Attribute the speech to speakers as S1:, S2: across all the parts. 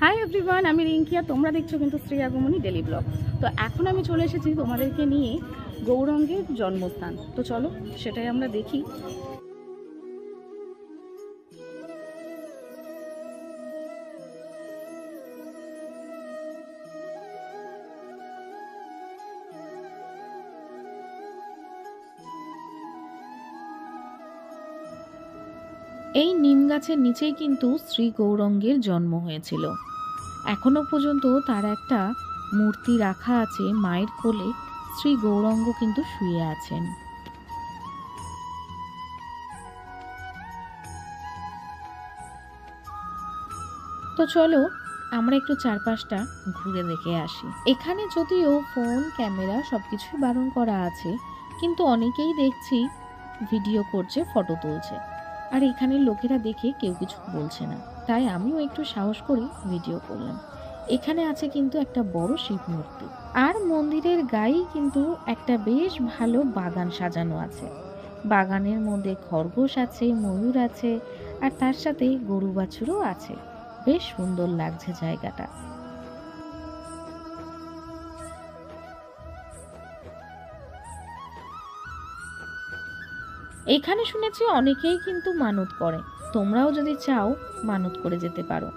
S1: Hi everyone, আমি রিঙ্কি আর তোমরা দেখছো কিন্তু শ্রী আগমনী ডেলি ব্লগ। তো এখন আমি চলে এসেছি তোমাদেরকে নিয়ে গৌরাঙ্গের জন্মস্থান। তো চলো সেটাই আমরা দেখি। এই নিম গাছের নিচেই কিন্তু শ্রী গৌরাঙ্গের জন্ম হয়েছিল। এখনো পর্যন্ত তার একটা মূর্তি রাখা আছে, মায়ের কোলে শ্রী গৌরাঙ্গ কিন্তু শুয়ে আছেন। তো চলো আমরা একটু চারপাশটা ঘুরে দেখে আসি। এখানে যদিও ফোন ক্যামেরা সবকিছুই বারণ করা আছে, কিন্তু অনেকেই দেখছি ভিডিও করছে, ফটো তুলছে, আর এখানের লোকেরা দেখে কেউ কিছু বলছে না, তাই আমিও একটু সাহস করে ভিডিও করলাম। এখানে আছে কিন্তু একটা বড় শিব মূর্তি, আর মন্দিরের গায়েই কিন্তু একটা বেশ ভালো বাগান সাজানো আছে। বাগানের মধ্যে খরগোশ আছে, ময়ূর আছে, আর তার সাথে গরু বাছুরও আছে। বেশ সুন্দর লাগছে জায়গাটা। এখানে শুনেছি অনেকেই কিন্তু মানত করে, তোমরাও যদি চাও মানত করে যেতে পারো।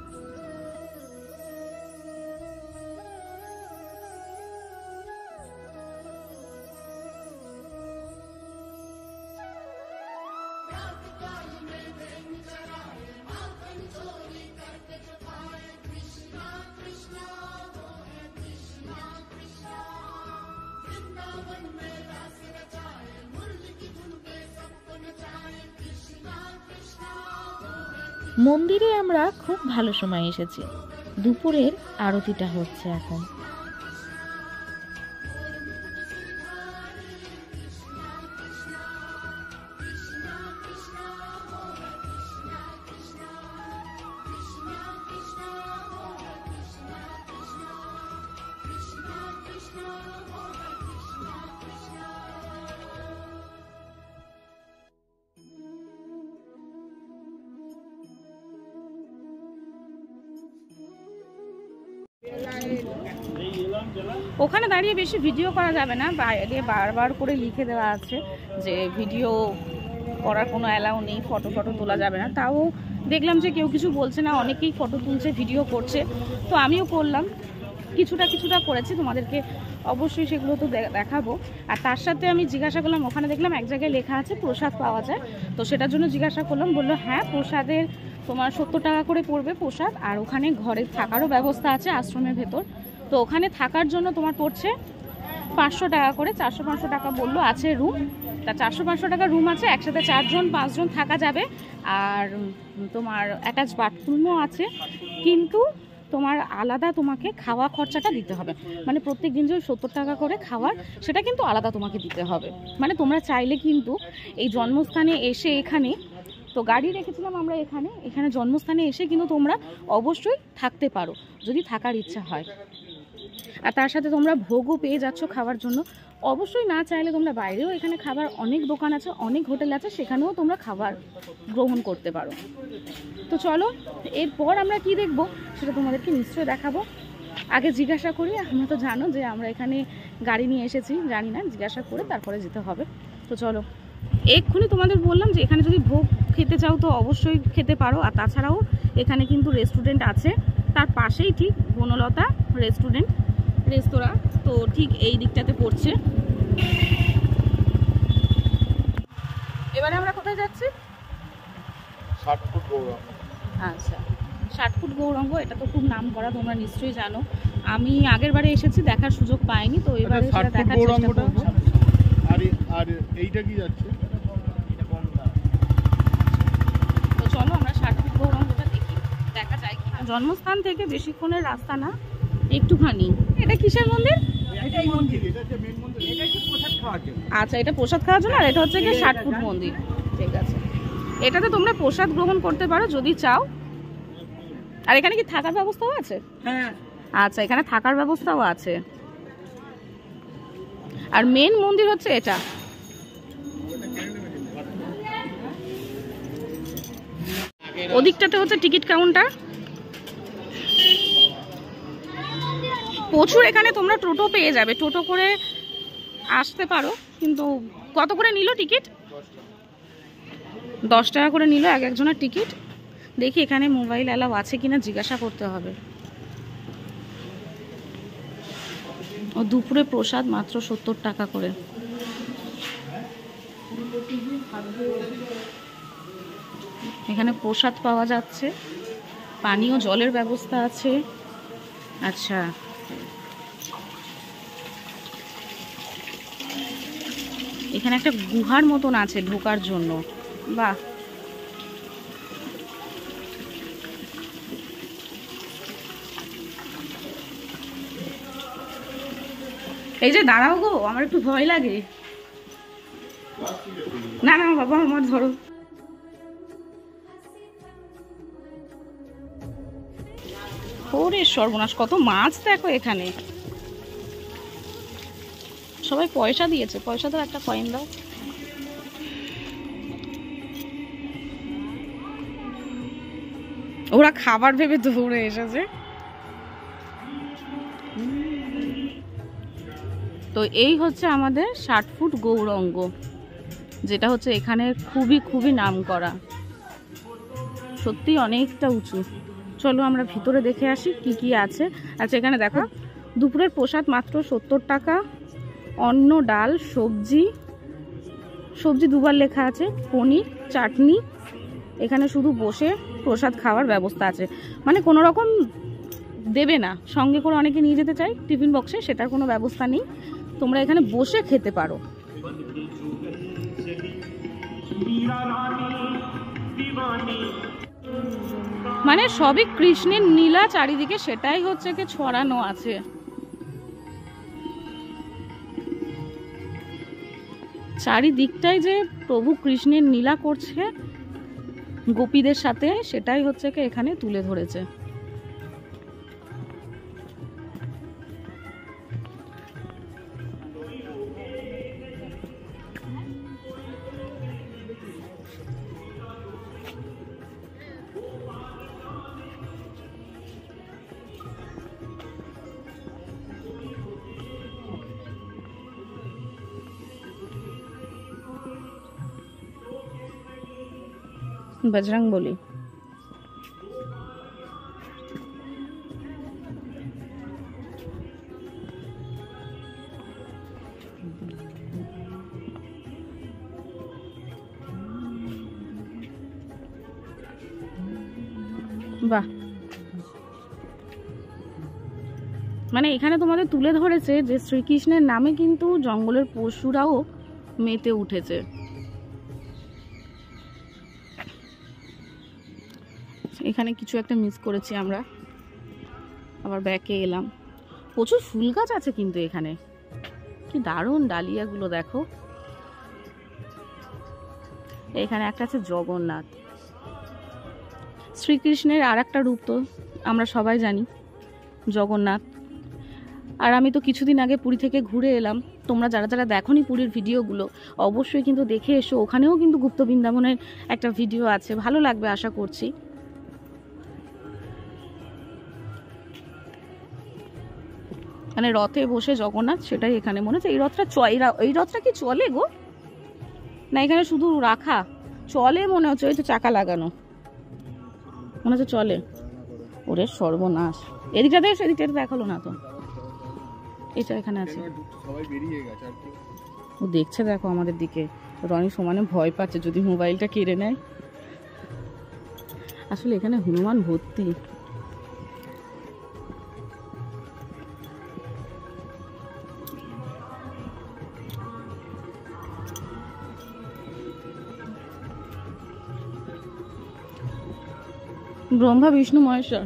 S1: মন্দিরে আমরা খুব ভালো সময় এসেছি, দুপুরের আরতিটা হচ্ছে এখন। ওখানে দাঁড়িয়ে বেশি ভিডিও করা যাবে না, বাইরে বারবার করে লিখে দেওয়া আছে যে ভিডিও করার কোনো অ্যালাউ নেই, ফটো তোলা যাবে না। তাও দেখলাম যে কেউ কিছু বলছে না, অনেকেই ফটো তুলছে, ভিডিও করছে, তো আমিও করলাম, কিছুটা করেছি, তোমাদেরকে অবশ্যই সেগুলো তো দেখাবো। আর তার সাথে আমি জিজ্ঞাসা করলাম, ওখানে দেখলাম এক জায়গায় লেখা আছে প্রসাদ পাওয়া যায়, তো সেটার জন্য জিজ্ঞাসা করলাম। বললো হ্যাঁ, প্রসাদের তোমার 70 টাকা করে পড়বে প্রসাদ, আর ওখানে ঘরে থাকারও ব্যবস্থা আছে আশ্রমের ভেতর। তো ওখানে থাকার জন্য তোমার পড়ছে 500 টাকা করে, 400-500 টাকা বললো আছে রুম। তা 400-500 টাকা রুম আছে, একসাথে 4জন-5 জন থাকা যাবে। আর তোমার অ্যাটাচ বাথরুমও আছে, কিন্তু তোমার আলাদা তোমাকে খাওয়া খরচাটা দিতে হবে। মানে প্রত্যেক দিন যে 70 টাকা করে খাওয়ার, সেটা কিন্তু আলাদা তোমাকে দিতে হবে। মানে তোমরা চাইলে কিন্তু এই জন্মস্থানে এসে, এখানে তো গাড়ি রেখেছিলাম আমরা এখানে জন্মস্থানে এসে কিন্তু তোমরা অবশ্যই থাকতে পারো যদি থাকার ইচ্ছা হয়। আর তার সাথে তোমরা ভোগও পেয়ে যাচ্ছ খাওয়ার জন্য। অবশ্যই না চাইলে তোমরা বাইরেও, এখানে খাবার অনেক দোকান আছে, অনেক হোটেল আছে, সেখানেও তোমরা খাবার গ্রহণ করতে পারো। তো চলো এরপর আমরা কি দেখবো সেটা তোমাদেরকে নিশ্চয়ই দেখাবো। আগে জিজ্ঞাসা করি, আমরা তো জানো যে আমরা এখানে গাড়ি নিয়ে এসেছি, জানি না, জিজ্ঞাসা করে তারপরে যেতে হবে। তো চলো, এক্ষুনি তোমাদের বললাম যে এখানে যদি ভোগ খেতে চাও তো অবশ্যই খেতে পারো। আর তাছাড়াও এখানে কিন্তু রেস্টুরেন্ট আছে, তার পাশেই ঠিক বনলতা রেস্তোরাঁ, তো ঠিক এই দিকটাতে পড়ছে। এবারে আমরা কোথায় যাচ্ছি?
S2: 60 ফুট গৌরাঙ্গ।
S1: আচ্ছা, 60 ফুট গৌরাঙ্গ, এটা তো খুব নাম করা, তোমরা নিশ্চয়ই জানো। আমি আগের বারে এসেছি, দেখার সুযোগ পাইনি, তো এবারে সেটা দেখার চেষ্টা করব।
S2: আর এইটা কি যাচ্ছে?
S1: তো চলো আমরা 60 ফুট গৌরাঙ্গটা দেখি, দেখা যায় কিনা। জন্মস্থান থেকে বেশিক্ষণের রাস্তা না, একটুখানি। এটা কিসের মন্দির?
S2: এটাই মন্দির, এটা হচ্ছে মেন মন্দির। এটা কি প্রসাদ খাওয়ার জন্য?
S1: আচ্ছা, এটা প্রসাদ খাওয়ার জন্য, আর এটা হচ্ছে কি 60 ফুট মন্দির। ঠিক আছে, এটাতে তোমরা প্রসাদ গ্রহণ করতে পারো যদি চাও। আর এখানে কি থাকার ব্যবস্থাও আছে?
S2: হ্যাঁ।
S1: আচ্ছা, এখানে থাকার ব্যবস্থাও আছে। আর মেন মন্দির হচ্ছে এটা। ওদিকটাতে হচ্ছে টিকিট কাউন্টার। প্রচুর এখানে তোমরা টোটো পেয়ে যাবে, টোটো করে আসতে পারো। কিন্তু কত করে নিল টিকিট? 10 টাকা করে নিল এক একজনের টিকিট। দেখি এখানে মোবাইল অ্যালাউ আছে কিনা জিজ্ঞাসা করতে হবে। ও দুপুরে প্রসাদ মাত্র 70 টাকা করে। এখানে প্রসাদ পাওয়া যাচ্ছে, পানীয় জলের ব্যবস্থা আছে। আচ্ছা, এখানে একটা গুহার মতন আছে ঢোকার জন্য। বাহ, এই যে দাঁড়াও গো, আমার একটু ভয় লাগে। না না বাবা, আমার ধরো। ওরে সর্বনাশ, কত মাছ দেখো এখানে। সবাই পয়সা দিয়েছে, পয়সা দাও, একটা কয়েন দাও। ওরা খাবার ভেবে দৌড়ে এসেছে। তো এই হচ্ছে আমাদের 60 ফুট গৌরঙ্গ, যেটা হচ্ছে এখানে খুবই খুবই নাম করা, সত্যি অনেকটা উঁচু। চলো আমরা ভিতরে দেখে আসি কি কি আছে। আচ্ছা, এখানে দেখো দুপুরের প্রসাদ মাত্র 70 টাকা। অন্ন, ডাল, সবজি, সবজি দুবার লেখা আছে, পনির, চাটনি। এখানে শুধু বসে প্রসাদ খাওয়ার ব্যবস্থা আছে, মানে কোনো রকম দেবে না, সঙ্গে করে অনেকে নিয়ে যেতে চাই টিফিন বক্সে, সেটার কোনো ব্যবস্থা নেই। তোমরা এখানে বসে খেতে পারো। মানে সবই কৃষ্ণের নীলা চারিদিকে, সেটাই হচ্ছে কি ছড়ানো আছে। চারিদিকটাই যে প্রভু কৃষ্ণের নীলা করছে গোপীদের সাথে, সেটাই হচ্ছে কি এখানে তুলে ধরেছে। बजरंगबली। বাহ, মানে এখানে তোমাদের তুলে ধরেছে যে শ্রীকৃষ্ণের নামে কিন্তু জঙ্গলের পশুরাও মেতে উঠেছে। এখানে কিছু একটা মিস করেছি আমরা, আবার ব্যাকে এলাম। প্রচুর ফুল গাছ আছে কিন্তু এখানে, কি দারুণ ডালিয়াগুলো দেখো। এখানে একটা আছে জগন্নাথ, শ্রীকৃষ্ণের আর একটা রূপ তো আমরা সবাই জানি, জগন্নাথ। আর আমি তো কিছুদিন আগে পুরী থেকে ঘুরে এলাম, তোমরা যারা যারা দেখোনি পুরীর ভিডিওগুলো অবশ্যই কিন্তু দেখে এসো, ওখানেও কিন্তু গুপ্ত বৃন্দাবনের একটা ভিডিও আছে, ভালো লাগবে আশা করছি। মানে রথে বসে জগন্নাথ, সেটাই এখানে মনে হচ্ছে। এই রথটা কি চলে গো? না এখানে শুধু রাখা, চলে মনে হচ্ছে, ওই তো চাকা লাগানো, মনে হচ্ছে চলে। ওরে সর্বনাশ, এদিকটাতে সেদিকটাতে দেখালো না তো, এটা এখানে আছে। ও দেখছে দেখো আমাদের দিকে, রনি সমানে ভয় পাচ্ছে যদি মোবাইলটা কেড়ে নেয়। আসলে এখানে হনুমান ভর্তি। ব্রহ্মা, বিষ্ণু, মহেশ্বর।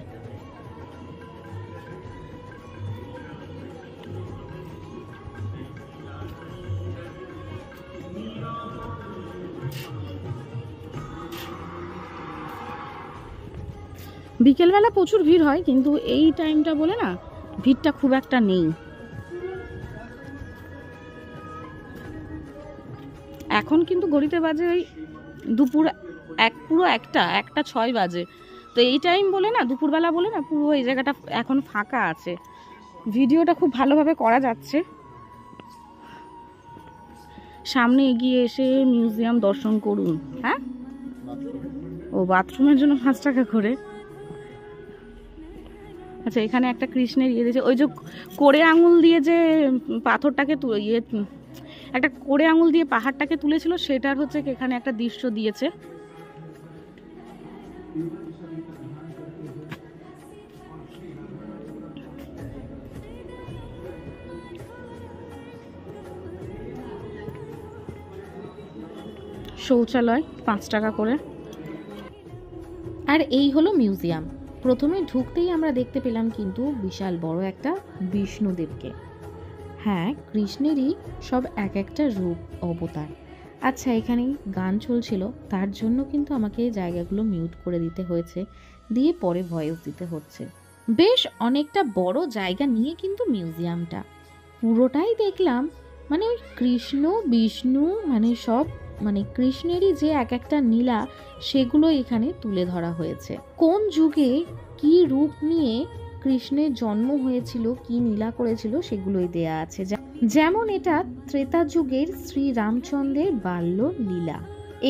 S1: বিকেলবেলা প্রচুর ভিড় হয়, কিন্তু এই টাইমটা বলে না ভিড়টা খুব একটা নেই। এখন কিন্তু ঘড়িতে বাজে ওই দুপুর পুরো 1:06 বাজে। তো এই টাইম বলে না, দুপুরবেলা বলে না, পুরো এই জায়গাটা এখন ফাঁকা আছে। ভিডিওটা খুব ভালোভাবে করা যাচ্ছে। সামনে এগিয়ে এসে মিউজিয়াম দর্শন করুন। হ্যাঁ, ও বাথরুমের জন্য 5 টাকা করে। আচ্ছা, এখানে একটা কৃষ্ণের ইয়ে দিয়েছে, ওই যে কোড়ে আঙুল দিয়ে যে পাথরটাকে একটা কোড়ে আঙুল দিয়ে পাহাড়টাকে তুলেছিল, সেটার হচ্ছে এখানে একটা দৃশ্য দিয়েছে। শৌচালয় 5 টাকা করে।
S3: আর এই হলো মিউজিয়াম। প্রথমে ঢুকতেই আমরা দেখতে পেলাম কিন্তু বিশাল বড় একটা বিষ্ণুদেবকে। হ্যাঁ, কৃষ্ণেরই সব এক একটা রূপ, অবতার। আচ্ছা, এখানে গান চলছিল, তার জন্য কিন্তু আমাকে এই জায়গাগুলো মিউট করে দিতে হয়েছে, দিয়ে পরে ভয়েস দিতে হচ্ছে। বেশ অনেকটা বড় জায়গা নিয়ে কিন্তু মিউজিয়ামটা পুরোটাই দেখলাম মানে ওই কৃষ্ণ বিষ্ণু মানে সব মানে কৃষ্ণেরই যে এক একটা লীলা সেগুলো এখানে তুলে ধরা হয়েছে। কোন যুগে কি রূপ নিয়ে কৃষ্ণের জন্ম হয়েছিল, কি লীলা করেছিল সেগুলোই দেয়া আছে। যেমন এটা ত্রেতা যুগের শ্রী রামচন্দ্রের বাল্য লীলা।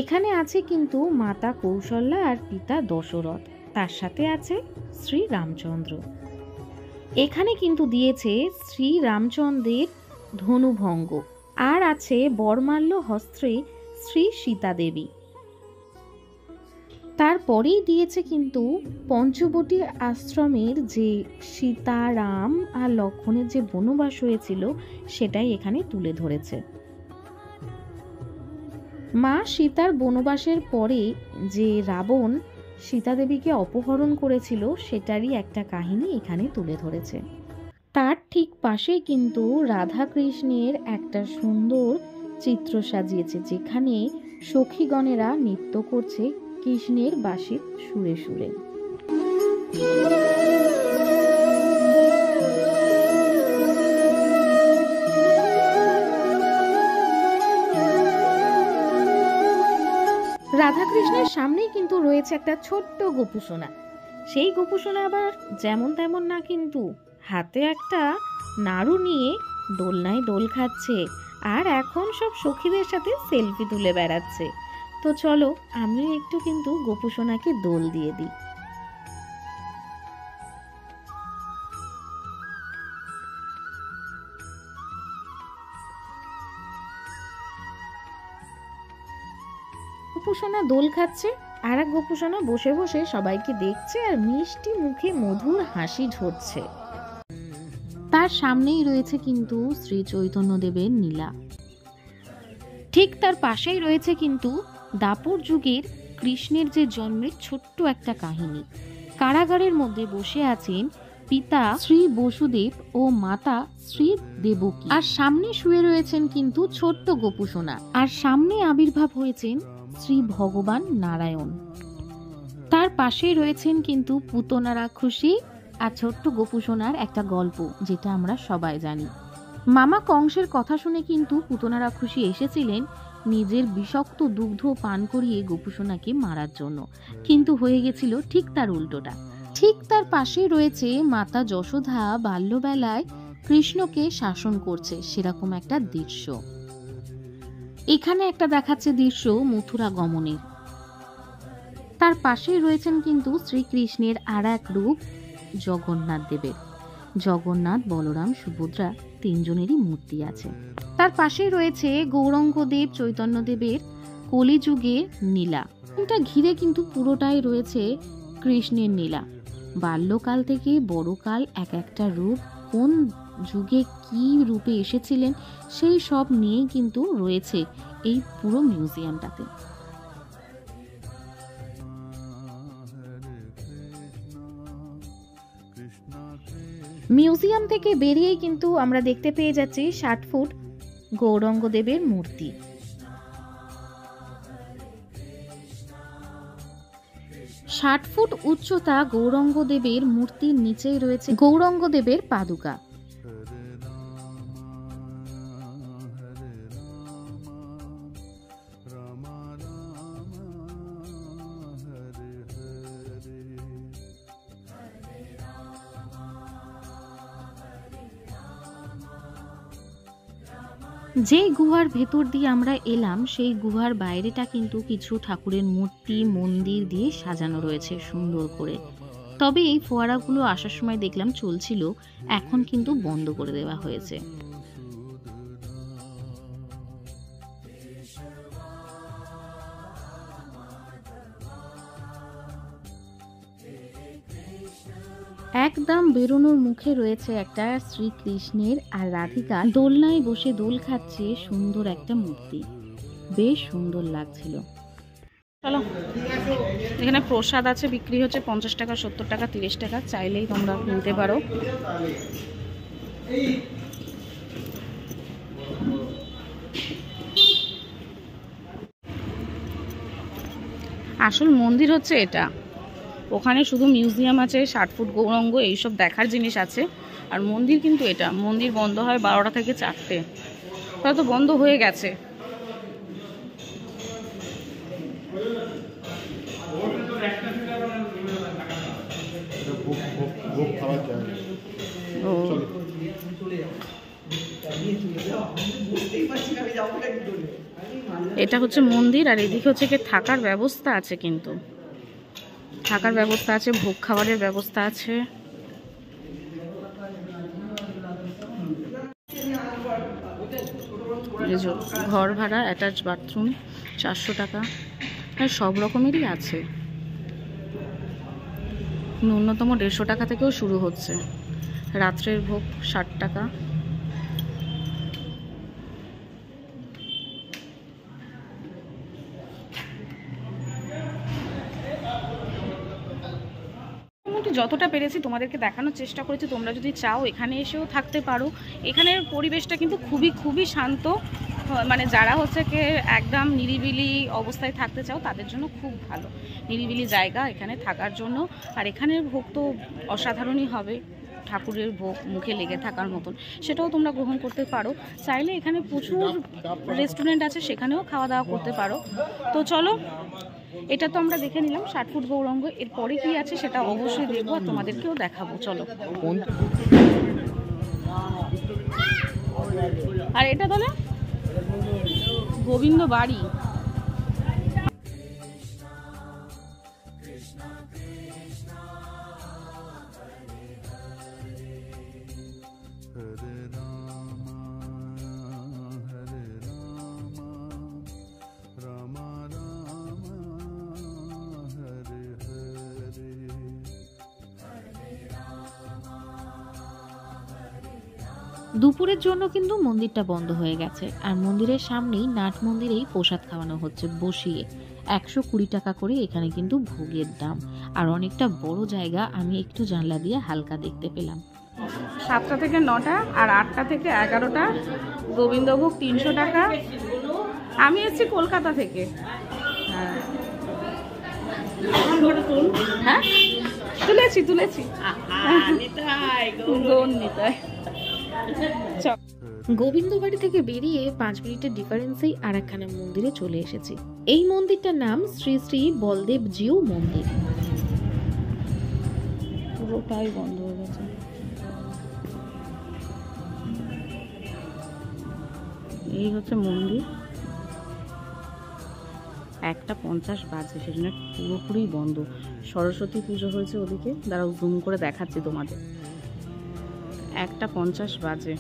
S3: এখানে আছে কিন্তু মাতা কৌশল্যা আর পিতা দশরথ, তার সাথে আছে শ্রী রামচন্দ্র। এখানে কিন্তু দিয়েছে শ্রী রামচন্দ্রের ধনুভঙ্গ, আর আছে বরমাল্য হস্তে শ্রী সীতা দেবী। তারপরেই দিয়েছে কিন্তু পঞ্চবটী আশ্রমের যে সীতা রাম আর লক্ষ্মণের যে বনবাস হয়েছিল সেটাই এখানে তুলে ধরেছে। মা সীতার বনবাসের পরে যে রাবণ সীতা দেবীকে অপহরণ করেছিল সেটারই একটা কাহিনী এখানে তুলে ধরেছে। তার ঠিক পাশেই কিন্তু রাধা কৃষ্ণের একটা সুন্দর চিত্র সাজিয়েছে, যেখানে সখীগণেরা নৃত্য করছে কৃষ্ণের বাঁশির সুরে সুরে। রাধাকৃষ্ণের সামনেই কিন্তু রয়েছে একটা ছোট্ট গোপুসোনা। সেই গোপুসোনা আবার যেমন তেমন না, কিন্তু হাতে একটা নাড়ু নিয়ে দোলনায় দোল খাচ্ছে, আর এখন সব সখীদের সাথে সেলফি তুলে বেড়াচ্ছে। তো চলো আমিও একটু কিন্তু গোপুসোনাকে দোল দিয়ে দিই। গোপুসোনা দোল খাচ্ছে, আর এক গোপুসোনা বসে বসে সবাইকে দেখছে আর মিষ্টি মুখে মধুর হাসি ঝরছে। তার সামনেই রয়েছে কিন্তু শ্রী চৈতন্যদেবের লীলা। ঠিক তার পাশেই রয়েছে কিন্তু দাপর যুগের কৃষ্ণের যে জন্মের ছোট্ট একটা কাহিনী। কারাগারের মধ্যে বসে আছেন পিতা শ্রী বসুদেব ও মাতা শ্রী দেবকী, আর সামনে শুয়ে রয়েছেন কিন্তু ছোট্ট গোপুসোনা, আর সামনে আবির্ভাব হয়েছেন শ্রী ভগবান নারায়ণ। তার পাশেই রয়েছেন কিন্তু পুতনা রাক্ষসী আর ছোট্ট গোপুসোনার একটা গল্প, যেটা আমরা সবাই জানি। মামা কংসের কথা শুনে কিন্তু পুতনা রাক্ষসী এসেছিলেন নিজের বিষাক্ত দুগ্ধ পান করিয়ে গোপুসোনাকে মারার জন্য, কিন্তু হয়ে গেছিল ঠিক তার উল্টোটা। ঠিক তার পাশেই রয়েছে মাতা যশোদা বাল্যবেলায় কৃষ্ণকে শাসন করছে সেরকম একটা দৃশ্য। এখানে একটা দেখাচ্ছে দৃশ্য মথুরা গমনের। তার পাশেই রয়েছেন কিন্তু শ্রীকৃষ্ণের আর এক রূপ জগন্নাথ দেবের। জগন্নাথ, বলরাম, সুভদ্রা তিনজনেরই মূর্তি আছে। তার পাশেই রয়েছে গৌরাঙ্গদেব চৈতন্যদেবের কলিযুগের লীলা। এটা ঘিরে কিন্তু পুরোটাই রয়েছে কৃষ্ণের লীলা। বাল্যকাল থেকে বড়কাল এক একটা রূপ, কোন যুগে কি রূপে এসেছিলেন সেই সব নিয়েই কিন্তু রয়েছে এই পুরো মিউজিয়ামটাতে। মিউজিয়াম থেকে বেরিয়েই কিন্তু আমরা দেখতে পেয়ে যাচ্ছি 60 ফুট গৌরাঙ্গদেবের মূর্তি। 60 ফুট উচ্চতা গৌরাঙ্গদেবের মূর্তির নিচেই রয়েছে গৌরাঙ্গদেবের পাদুকা। যে গুহার ভেতর দিয়ে আমরা এলাম সেই গুহার বাইরেটা কিন্তু কিছু ঠাকুরের মূর্তি মন্দির দিয়ে সাজানো রয়েছে সুন্দর করে। তবে এই ফোয়ারাগুলো আসার সময় দেখলাম চলছিল, এখন কিন্তু বন্ধ করে দেওয়া হয়েছে। একদম বেরোনোর মুখে রয়েছে একটা শ্রীকৃষ্ণের আর রাধিকা দোলনায় বসে দোল খাচ্ছে, সুন্দর একটা মূর্তি, বেশ সুন্দর লাগছিল।
S1: চলো, এখানে প্রসাদ আছে, বিক্রি হচ্ছে 50 টাকা, 70 টাকা, 30 টাকা, চাইলেই তোমরা কিনতে পারো। আসল মন্দির হচ্ছে এটা, ওখানে শুধু মিউজিয়াম আছে, 60 ফুট গৌরাঙ্গ, এইসব দেখার জিনিস আছে। আর মন্দির কিন্তু এটা, মন্দির বন্ধ হয় 12টা থেকে 4টে, হয়তো বন্ধ হয়ে গেছে। ও এটা হচ্ছে মন্দির, আর এদিকে হচ্ছে কি থাকার ব্যবস্থা আছে, কিন্তু থাকার ব্যবস্থা আছে, ভোগ খাবারের ব্যবস্থা আছে। ঘর ভাড়া, অ্যাটাচ বাথরুম 400 টাকা, আর সব রকমেরই আছে। ন্যূনতম 150 টাকা থেকেও শুরু হচ্ছে। রাত্রের ভোগ 60 টাকা। যতটা পেরেছি তোমাদেরকে দেখানোর চেষ্টা করেছি। তোমরা যদি চাও এখানে এসেও থাকতে পারো। এখানের পরিবেশটা কিন্তু খুবই শান্ত, মানে যারা হচ্ছে কি একদম নিরিবিলি অবস্থায় থাকতে চাও তাদের জন্য খুব ভালো নিরিবিলি জায়গা এখানে থাকার জন্য। আর এখানের ভোগ তো অসাধারণই হবে, ঠাকুরের ভোগ মুখে লেগে থাকার মতন, সেটাও তোমরা গ্রহণ করতে পারো। চাইলে এখানে প্রচুর রেস্টুরেন্ট আছে, সেখানেও খাওয়া দাওয়া করতে পারো। তো চলো, এটা তো আমরা দেখে নিলাম 60 ফুট গৌরাঙ্গ, এরপরে কি আছে সেটা অবশ্যই দেখবো আর তোমাদেরকেও দেখাবো। চলো। আর এটা তাহলে গোবিন্দ বাড়ি।
S3: দুপুরের জন্য কিন্তু মন্দিরটা বন্ধ হয়ে গেছে, আর মন্দিরের সামনেই নাট মন্দিরেই প্রসাদ খাওয়ানো হচ্ছে বসিয়ে। 120 টাকা করে এখানে কিন্তু ভোগের দাম, আর অনেকটা বড় জায়গা। আমি একটু জানলা দিয়ে হালকা দেখতে পেলাম।
S1: 7টা থেকে 9টা আর 8টা থেকে 11টা গোবিন্দভোগ 300 টাকা। আমি এসেছি কলকাতা থেকে। হ্যাঁ তুলেছি
S3: গোবিন্দবাড়ি থেকে বেরিয়ে 5 মিনিটের ডিফারেন্সেই আর একখানা মন্দিরে চলে এসেছি। এই মন্দিরটার নাম শ্রী শ্রী বলদেবজিউ মন্দির।
S1: পুরোটাই বন্ধ হয়ে গেছে। এই হচ্ছে মন্দির, 1:50 বাজে, সেজন্য পুরোপুরি বন্ধ। সরস্বতী পুজো হয়েছে ওদিকে, দাঁড়াও জুম করে দেখাচ্ছি তোমাদের। 1:50 বাজে।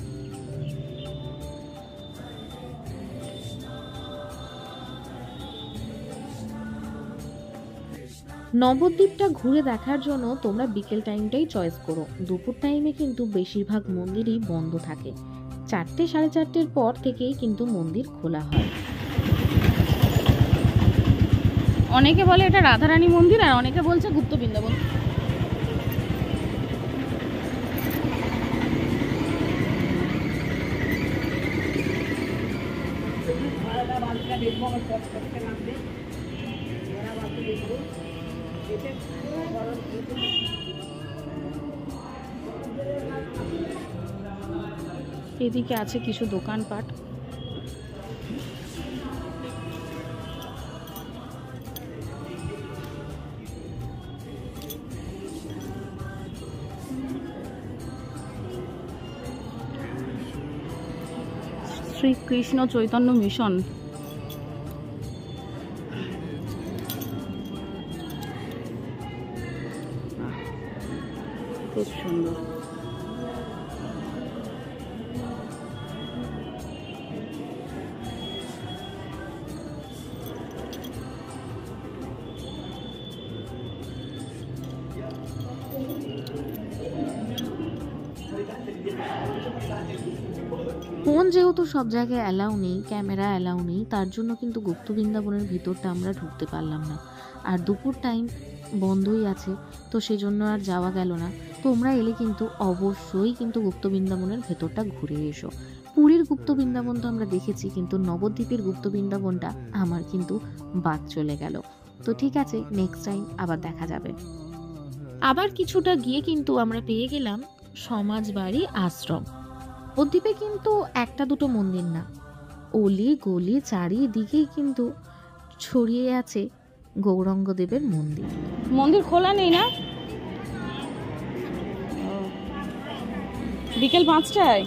S3: নবদ্বীপটা ঘুরে দেখার জন্য তোমরা বিকেল টাইমটাই চয়েস করো। দুপুর টাইমে কিন্তু বেশিরভাগ মন্দিরই বন্ধ থাকে। 4টে 4:30 পর থেকেই কিন্তু মন্দির খোলা হয়।
S1: অনেকে বলে এটা রাধারানী মন্দির, আর অনেকে বলছে গুপ্ত বৃন্দাবন। এদিকে আছে কিছু দোকানপাট। শ্রীকৃষ্ণ চৈতন্য মিশন। খুব সুন্দর।
S3: ফোন যেহেতু সব জায়গায় অ্যালাউ নেই, ক্যামেরা অ্যালাউ নেই, তার জন্য কিন্তু গুপ্ত বৃন্দাবনের ভিতরটা আমরা ঢুকতে পারলাম না। আর দুপুর টাইম বন্ধই আছে, তো সেজন্য আর যাওয়া গেল না। তোমরা এলে কিন্তু অবশ্যই কিন্তু গুপ্ত বৃন্দাবনের ভেতরটা ঘুরে এসো। পুরীর গুপ্ত বৃন্দাবন তো আমরা দেখেছি, কিন্তু নবদ্বীপের গুপ্ত বৃন্দাবনটা আমার কিন্তু বাদ চলে গেল। তো ঠিক আছে, নেক্সট টাইম আবার দেখা যাবে। আবার কিছুটা গিয়ে কিন্তু আমরা পেয়ে গেলাম সমাজবাড়ি আশ্রম। নবদ্বীপে কিন্তু একটা দুটো মন্দির না, অলি গলি চারিদিকেই কিন্তু ছড়িয়ে আছে গৌরাঙ্গদেবের মন্দির।
S1: মন্দির খোলা নেই না? বিকেল 5টায়?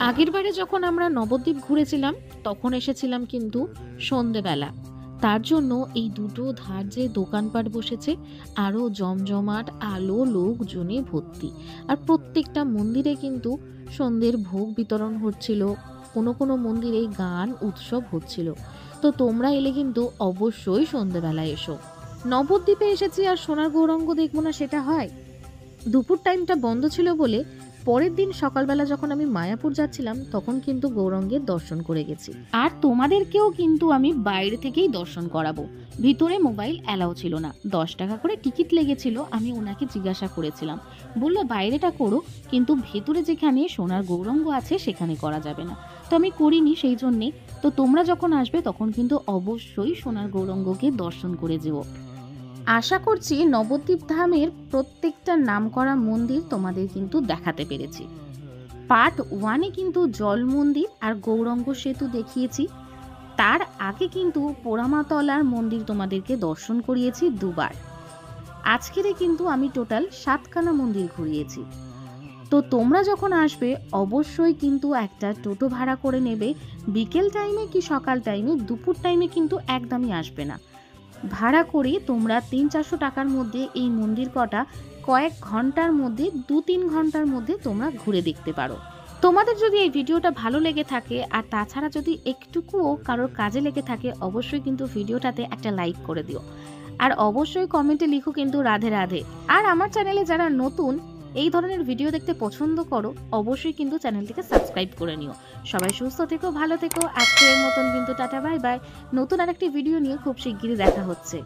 S3: আগেরবারে যখন আমরা নবদ্বীপ ঘুরেছিলাম তখন এসেছিলাম কিন্তু সন্ধেবেলা। তার জন্য এই দুটো ধার যে দোকানপাট বসেছে আরও জমজমাট, আলো লোকজনে ভর্তি। আর প্রত্যেকটা মন্দিরে কিন্তু সন্ধ্যের ভোগ বিতরণ হচ্ছিল, কোনো কোনো মন্দিরে গান উৎসব হচ্ছিল। তো তোমরা এলে কিন্তু অবশ্যই সন্ধেবেলায় এসো। নবদ্বীপে এসেছি আর সোনার গৌরাঙ্গ দেখবো না সেটা হয়? দুপুর টাইমটা বন্ধ ছিল বলে পরের দিন সকালবেলা যখন আমি মায়াপুর যাচ্ছিলাম তখন কিন্তু গৌরাঙ্গের দর্শন করে গেছি। আর তোমাদেরকেও কিন্তু আমি বাইরে থেকেই দর্শন করাবো। ভিতরে মোবাইল অ্যালাউ ছিল না, 10 টাকা করে টিকিট লেগেছিল। আমি ওনাকে জিজ্ঞাসা করেছিলাম, বললো বাইরেটা করো, কিন্তু ভেতরে যেখানে সোনার গৌরাঙ্গ আছে সেখানে করা যাবে না। তো আমি করিনি সেই জন্যে। তো তোমরা যখন আসবে তখন কিন্তু অবশ্যই সোনার গৌরাঙ্গকে দর্শন করে যেও। আশা করছি নবদ্বীপ ধামের প্রত্যেকটা নামকরা মন্দির তোমাদের কিন্তু দেখাতে পেরেছি। পার্ট 1-এ কিন্তু জল মন্দির আর গৌরাঙ্গ সেতু দেখিয়েছি। তার আগে কিন্তু পোড়ামাতলার মন্দির তোমাদেরকে দর্শন করিয়েছি দুবার। আজকেরে কিন্তু আমি টোটাল 7খানা মন্দির ঘুরিয়েছি। তো তোমরা যখন আসবে অবশ্যই কিন্তু একটা টোটো ভাড়া করে নেবে। বিকেল টাইমে কি সকাল টাইমে, দুপুর টাইমে কিন্তু একদমই আসবে না। ভাড়া করে তোমরা 300-400 টাকার মধ্যে এই মন্দির কটা কয়েক ঘন্টার মধ্যে, 2-3 ঘন্টার মধ্যে তোমরা ঘুরে দেখতে পারো। তোমাদের যদি এই ভিডিওটা ভালো লেগে থাকে আর তাছাড়া যদি একটুকুও কারোর কাজে লেগে থাকে অবশ্যই কিন্তু ভিডিওটাতে একটা লাইক করে দিও। আর অবশ্যই কমেন্টে লিখো কিন্তু রাধে রাধে। আর আমার চ্যানেলে যারা নতুন এই ধরনের ভিডিও দেখতে পছন্দ করো অবশ্যই কিন্তু চ্যানেলটিকে সাবস্ক্রাইব করে নিও। সবাই সুস্থ থেকো, ভালো থেকো। আজকের মতন কিন্তু টাটা বাই বাই। নতুন আরেকটি ভিডিও নিয়ে খুব শিগগিরই দেখা হচ্ছে।